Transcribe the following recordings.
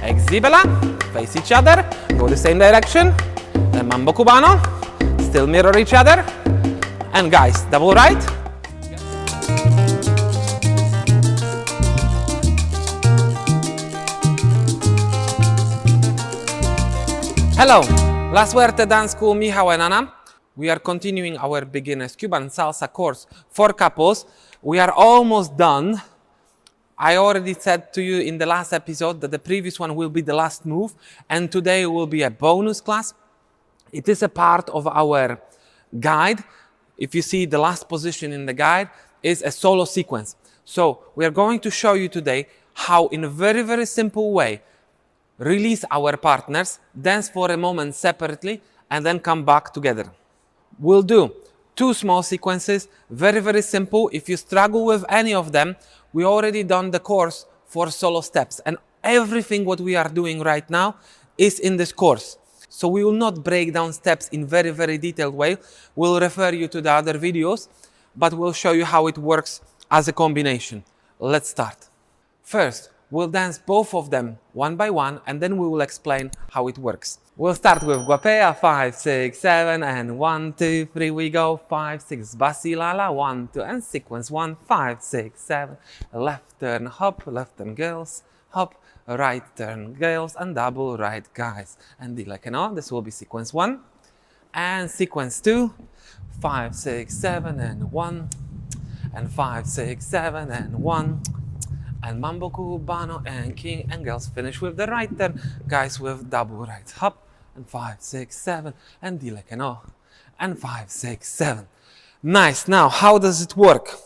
Exhibela, face each other, go the same direction. Then mambo cubano, still mirror each other. And guys, double right. Hello, La Suerte Dance School, Michal and Anna. We are continuing our beginners Cuban Salsa course for couples. We are almost done. I already said to you in the last episode that the previous one will be the last move, and today will be a bonus class. It is a part of our guide. If you see the last position in the guide is a solo sequence. So we are going to show you today how in a very, very simple way release our partners, dance for a moment separately, and then come back together. We'll do 2 small sequences, very, very simple. If you struggle with any of them, we already done the course for solo steps, and everything what we are doing right now is in this course. So we will not break down steps in very, very detailed way. We'll refer you to the other videos, but we'll show you how it works as a combination. Let's start. First, we'll dance both of them one by one, and then we will explain how it works. We'll start with guapea, 5, 6, 7, and 1, 2, 3, we go, 5, 6, basilala, 1, 2, and sequence 1, 5, 6, 7, left turn, hop, left turn girls, hop, right turn girls, and double right guys. And like you know, this will be sequence 1, and sequence 2, 5, 6, 7, and 1, and 5, 6, 7, and 1, and mambo cubano and king and girls finish with the right turn, guys with double right hop, and 5, 6, 7, and like you know, and 5, 6, 7. Nice. Now, how does it work?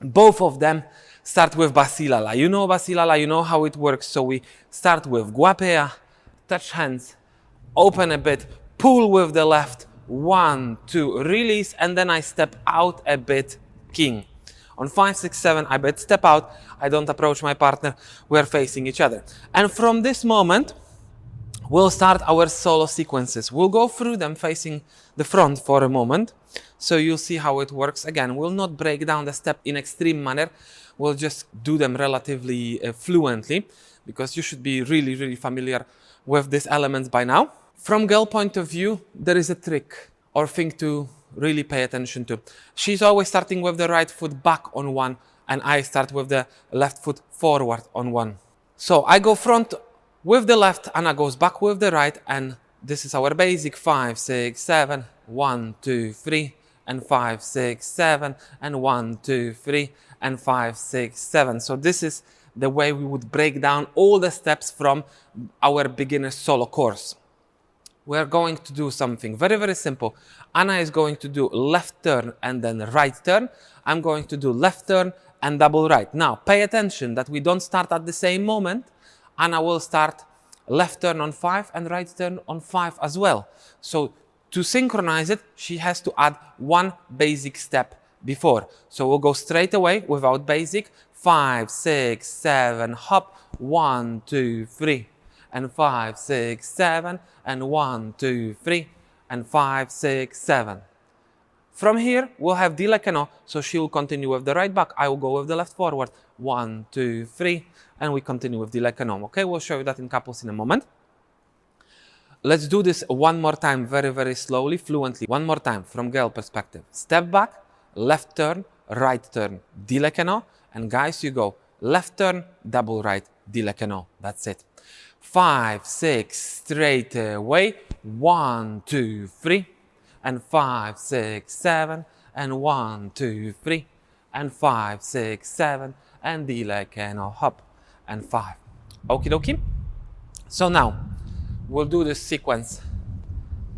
Both of them start with basilala. You know basilala, you know how it works. So we start with guapea, touch hands, open a bit, pull with the left, 1, 2, release, and then I step out a bit, king. On 5, 6, 7, I bet step out, I don't approach my partner, we're facing each other. And from this moment, we'll start our solo sequences. We'll go through them facing the front for a moment, so you'll see how it works. Again, we'll not break down the step in extreme manner, we'll just do them relatively fluently, because you should be really, really familiar with these elements by now. From girl point of view, there is a trick or thing to really pay attention to. She's always starting with the right foot back on 1, and I start with the left foot forward on 1. So I go front with the left, Anna goes back with the right, and this is our basic 5, 6, 7, 1, 2, 3, and 5, 6, 7, and 1, 2, 3, and 5, 6, 7. So this is the way we would break down all the steps from our beginner solo course. We're going to do something very, very simple. Anna is going to do left turn and then right turn. I'm going to do left turn and double right. Now, pay attention that we don't start at the same moment. Anna will start left turn on 5 and right turn on 5 as well. So to synchronize it, she has to add 1 basic step before. So we'll go straight away without basic. 5, 6, 7, hop, 1, 2, 3. And 5, 6, 7, and 1, 2, 3, and 5, 6, 7. From here, we'll have di like no, so she will continue with the right back, I will go with the left forward, 1, 2, 3, and we continue with di like no. Okay, we'll show you that in couples in a moment. Let's do this one more time, very, very slowly, fluently. One more time, from girl perspective. Step back, left turn, right turn, di like no, and guys, you go left turn, double right, di like no. That's it. 5, 6, straight away, 1, 2, 3, and 5, 6, 7, and 1, 2, 3, and 5, 6, 7, and di like no, hop, and 5. Okie dokie. So now, we'll do this sequence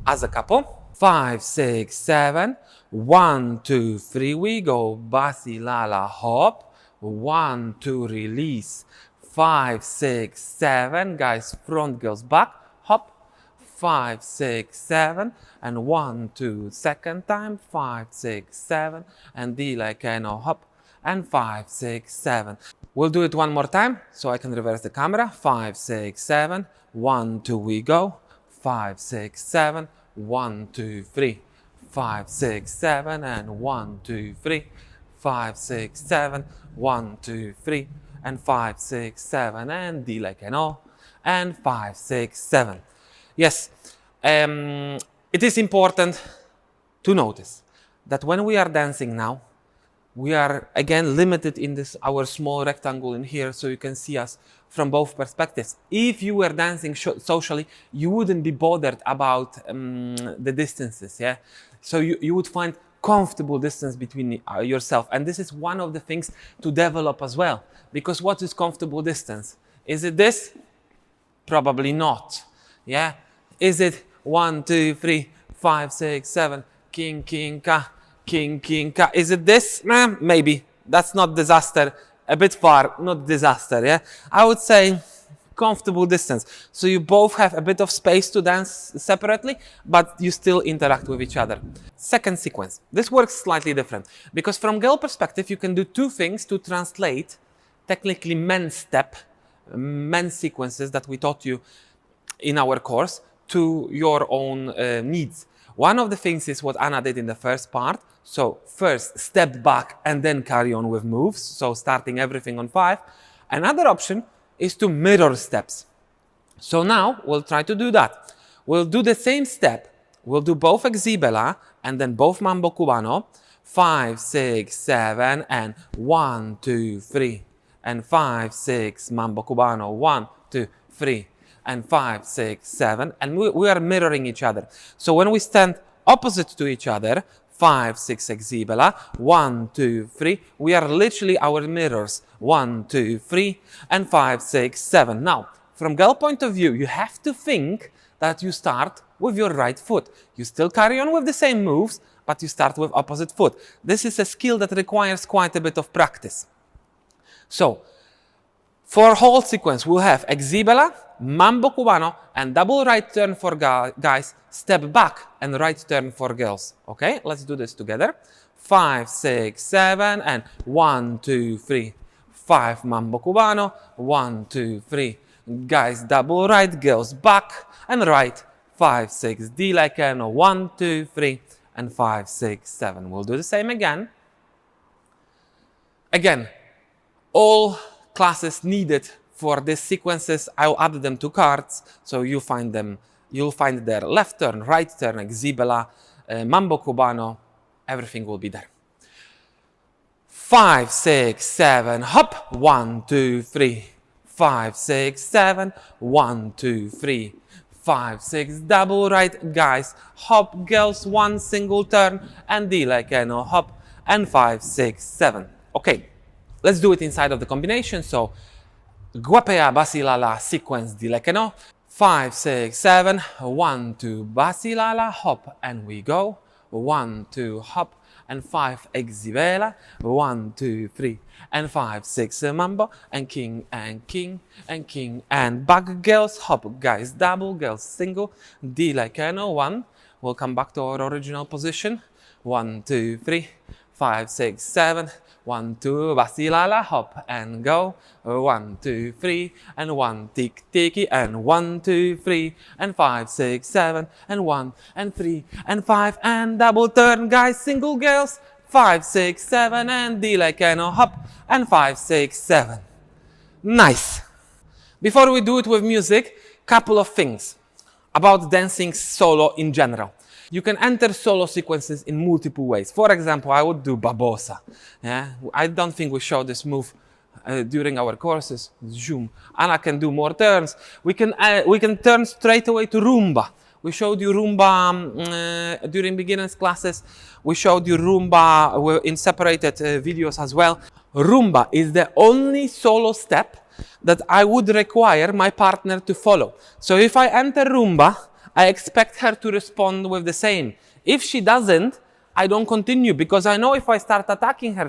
as a couple. 5, 6, 7, 1, 2, 3, we go, basilala, hop, 1, 2, release, 5, 6, 7, guys, front girls back, hop, 5, 6, 7, and 1, 2, second time, 5, 6, 7, and di like no, hop, and 5, 6, 7. We'll do it one more time, so I can reverse the camera. 5, 6, 7, 1, 2, we go, 5, 6, 7, 1, 2, 3, 5, 6, 7, and 1, 2, 3, 5, 6, 7, 1, 2, 3, and 5, 6, 7, and di like no, and 5, 6, 7. Yes, it is important to notice that when we are dancing now, we are again limited in this our small rectangle in here, so you can see us from both perspectives. If you were dancing socially, you wouldn't be bothered about the distances, yeah? So you would find comfortable distance between yourself, and this is one of the things to develop as well, because what is comfortable distance? Is it this? Probably not, yeah? Is it 1, 2, 3, 5, 6, 7, king, king, ka, king, king, ka? Is it this? Maybe. That's not disaster. A bit far, not disaster, yeah? I would say comfortable distance. So you both have a bit of space to dance separately, but you still interact with each other. Second sequence. This works slightly different, because from girl perspective, you can do two things to translate technically men's step, men's sequences that we taught you in our course to your own needs. One of the things is what Anna did in the first part. So first step back and then carry on with moves. So starting everything on 5. Another option is to mirror steps. So now we'll try to do that. We'll do the same step. We'll do both exhibela and then both mambo cubano. 5, 6, 7 and 1, 2, 3. And 5, 6 mambo cubano. 1, 2, 3. And 5, 6, 7, and we are mirroring each other. So when we stand opposite to each other, 5, 6 exhibela, 1, 2, 3, we are literally our mirrors. 1, 2, 3, and 5, 6, 7. Now, from girl point of view, you have to think that you start with your right foot. You still carry on with the same moves, but you start with opposite foot. This is a skill that requires quite a bit of practice. So, for whole sequence, we'll have exhibela, mambo cubano, and double right turn for guys, step back, and right turn for girls. Okay, let's do this together. 5, 6, 7, and 1, 2, 3. 5 mambo cubano, 1, 2, 3. Guys, double right, girls back, and right. 5, 6, D like an 1, 2, 3, and 5, 6, 7. We'll do the same again. Again, all classes needed for these sequences, I'll add them to cards, so you find them. You'll find their left turn, right turn, exhibela, mambo cubano, everything will be there. 5, 6, 7, hop, 1, 2, 3. 5, 6, 7, 1, 2, 3. 5, 6, double right, guys, hop, girls, 1 single turn, and D like an hop, and 5, 6, 7. Okay. Let's do it inside of the combination. So, guapea basilala sequence di lekeno. 5, 6, 7. 1, 2, basilala, hop, and we go. 1, 2, hop, and 5, exhibela. 1, 2, 3, and 5, 6, mambo, and king, and king, and king, and back girls, hop, guys, double, girls, single, D lekeno, 1. We'll come back to our original position. 1, 2, 3, 5, 6, 7. 1, 2, basilala, hop and go. 1, 2, 3, and 1, tick, ticky, and 1, 2, 3, and 5, 6, 7, and 1, and 3, and 5, and double turn, guys, single girls. 5, 6, 7, and D like an hop, and 5, 6, 7. Nice. Before we do it with music, couple of things about dancing solo in general. You can enter solo sequences in multiple ways. For example, I would do babosa. Yeah? I don't think we showed this move during our courses. Zoom. Anna can do more turns. We can turn straight away to rumba. We showed you rumba during beginners classes. We showed you rumba in separated videos as well. Rumba is the only solo step that I would require my partner to follow. So if I enter rumba, I expect her to respond with the same. If she doesn't, I don't continue, because I know if I start attacking her,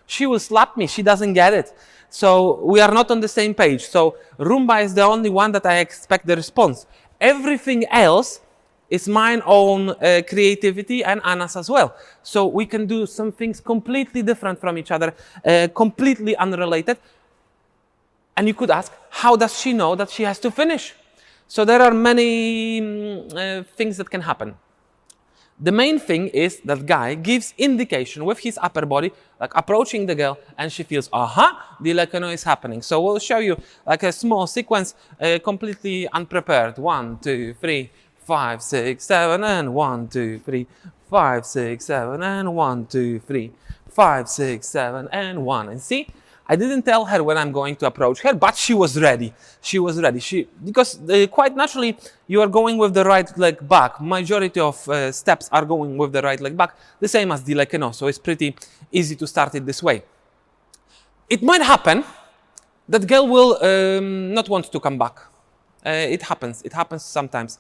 she will slap me. She doesn't get it. So we are not on the same page. So rumba is the only one that I expect the response. Everything else is mine own creativity and Anna's as well. So we can do some things completely different from each other, completely unrelated. And you could ask, how does she know that she has to finish? So there are many things that can happen. The main thing is that guy gives indication with his upper body, like approaching the girl, and she feels, aha, the lekeno is happening. So we'll show you like a small sequence, completely unprepared. 1, 2, 3, 5, 6, 7, and 1, 2, 3, 5, 6, 7, and 1, 2, 3, 5, 6, 7, and 1. And see, I didn't tell her when I'm going to approach her, but she was ready. She was ready. Because quite naturally, you are going with the right leg back. Majority of steps are going with the right leg back, the same as the lekeno. So it's pretty easy to start it this way. It might happen that girl will not want to come back. It happens sometimes.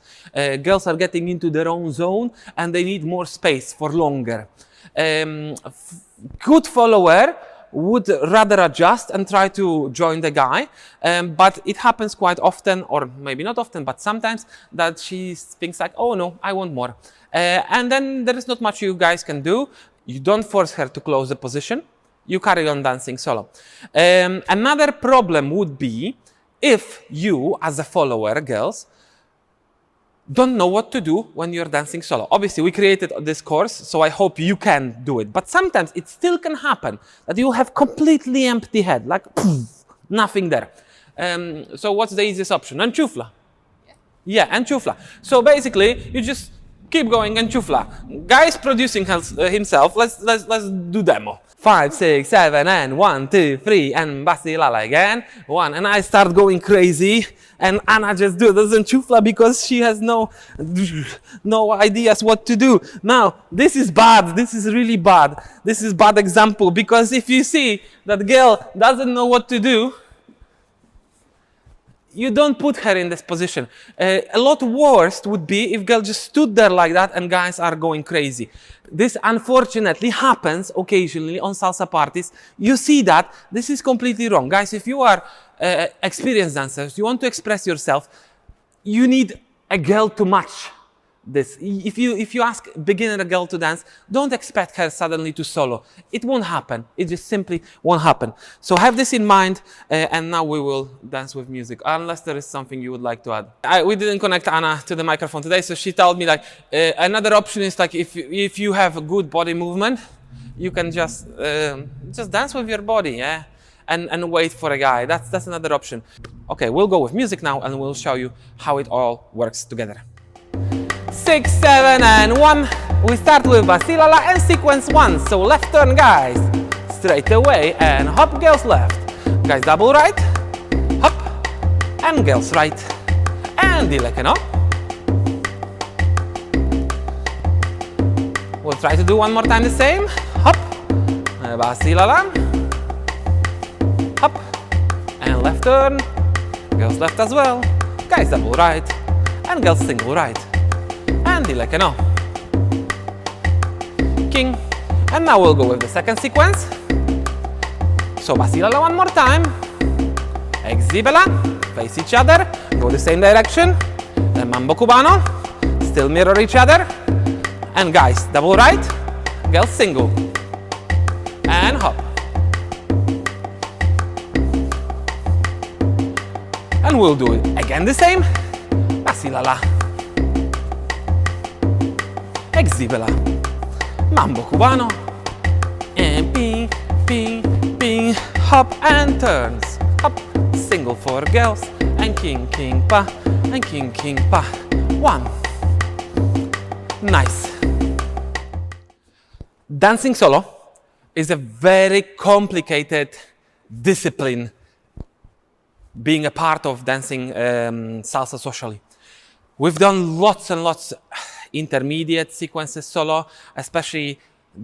Girls are getting into their own zone and they need more space for longer. Good follower would rather adjust and try to join the guy, but it happens quite often, or maybe not often, but sometimes, that she thinks like, oh no, I want more. And then there is not much you guys can do. You don't force her to close the position. You carry on dancing solo. Another problem would be if you, as a follower, girls, don't know what to do when you're dancing solo. Obviously, we created this course, so I hope you can do it. But sometimes it still can happen that you'll have completely empty head, like poof, nothing there. So what's the easiest option? Enchufla. Yeah, enchufla. So basically, you just keep going enchufla. Guy is producing himself. Let's do demo. 5, 6, 7, and 1, 2, 3, and basilala again. 1, and I start going crazy, and Anna just doesn't chufla because she has no ideas what to do. Now, this is bad. This is really bad. This is bad example, because if you see that girl doesn't know what to do, you don't put her in this position. A lot worse would be if girl just stood there like that and guys are going crazy. This unfortunately happens occasionally on salsa parties. You see that. This is completely wrong. Guys, if you are experienced dancers, you want to express yourself, you need a girl to match this. If you ask beginner girl to dance, don't expect her suddenly to solo. It won't happen. It just simply won't happen. So have this in mind, and now we will dance with music, unless there is something you would like to add. We didn't connect Anna to the microphone today, so she told me like another option is like if you have a good body movement, you can just dance with your body, yeah, and wait for a guy. That's another option. Okay, we'll go with music now, and we'll show you how it all works together. 6, 7, and 1. We start with basilala and sequence 1. So left turn, guys. Straight away and hop, girls left. Guys, double right. Hop. And girls right. And the lekeno. We'll try to do one more time the same. Hop. Basilala. Hop. And left turn. Girls left as well. Guys, double right. And girls single right. And the lekeno. King. And now we'll go with the second sequence. So basilala one more time. Exhibela. Face each other. Go the same direction. Then mambo cubano. Still mirror each other. And guys, double right. Girls single. And hop. And we'll do it again the same. Basilala. Exhibela. Mambo cubano. And ping, ping, ping. Hop and turns. Hop. Single for girls. And king, king, pa. And king, king, pa. 1. Nice. Dancing solo is a very complicated discipline, being a part of dancing salsa socially. We've done lots and lots intermediate sequences solo, especially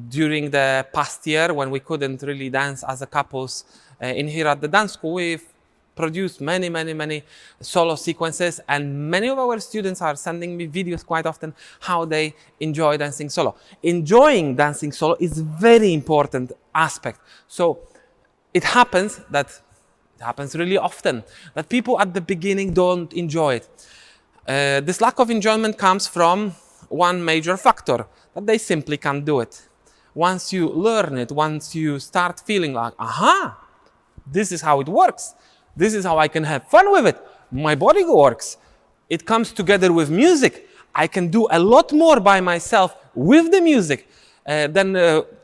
during the past year when we couldn't really dance as a couples in here at the dance school. We've produced many solo sequences, and many of our students are sending me videos quite often how they enjoy dancing solo. Enjoying dancing solo is a very important aspect. So it happens really often that people at the beginning don't enjoy it. This lack of enjoyment comes from one major factor, that they simply can't do it. Once you learn it, once you start feeling like, aha, this is how it works. This is how I can have fun with it. My body works. It comes together with music. I can do a lot more by myself with the music than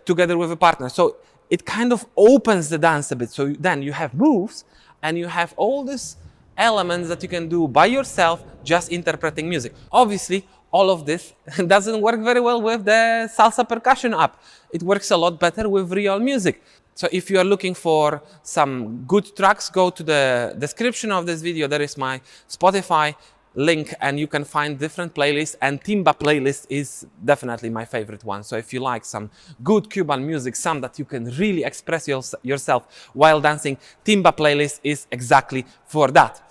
together with a partner. So it kind of opens the dance a bit. So then you have moves and you have all these elements that you can do by yourself, just interpreting music. Obviously, all of this doesn't work very well with the salsa percussion app. It works a lot better with real music. So if you are looking for some good tracks, go to the description of this video. There is my Spotify link and you can find different playlists, and timba playlist is definitely my favorite one. So if you like some good Cuban music, some that you can really express yourself while dancing, timba playlist is exactly for that.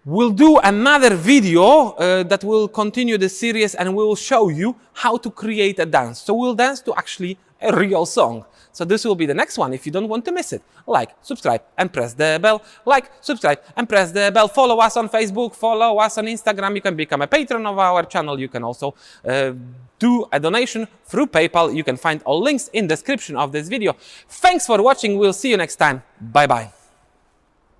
We'll do another video that will continue the series and we will show you how to create a dance. So we'll dance to actually a real song. So this will be the next one if you don't want to miss it. Like, subscribe and press the bell. Like, subscribe and press the bell. Follow us on Facebook, follow us on Instagram. You can become a patron of our channel. You can also do a donation through PayPal. You can find all links in the description of this video. Thanks for watching. We'll see you next time. Bye-bye.